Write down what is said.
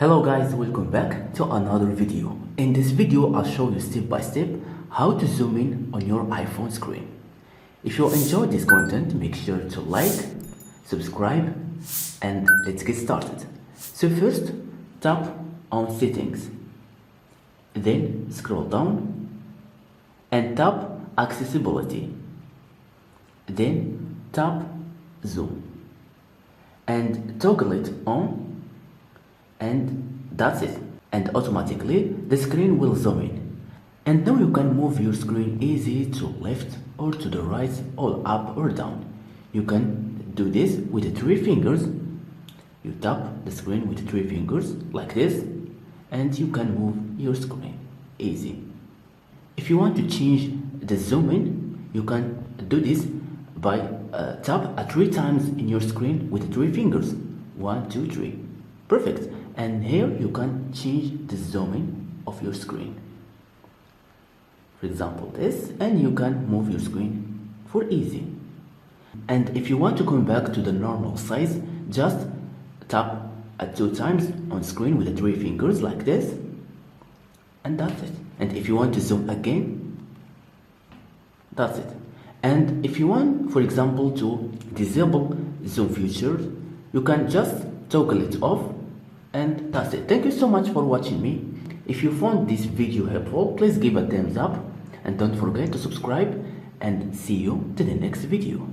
Hello guys, welcome back to another video. In this video I'll show you step by step how to zoom in on your iPhone screen. If you enjoyed this content, make sure to like, subscribe, and let's get started. So first, tap on settings, then scroll down and tap accessibility, then tap zoom and toggle it on, and that's it, and automatically the screen will zoom in. And now you can move your screen easy to left or to the right, or up or down. You can do this with the 3 fingers. You tap the screen with 3 fingers like this, and you can move your screen easy. If you want to change the zoom in, you can do this by tap 3 times in your screen with 3 fingers. 1, 2, 3. Perfect. And here you can change the zooming of your screen. For example this, and you can move your screen for easy. And if you want to come back to the normal size, just tap 2 times on screen with the 3 fingers like this, and that's it. And if you want to zoom again, that's it. And if you want, for example, to disable zoom feature, you can just toggle it off, and that's it. Thank you so much for watching me. If you found this video helpful, please give a thumbs up and don't forget to subscribe, and see you to the next video.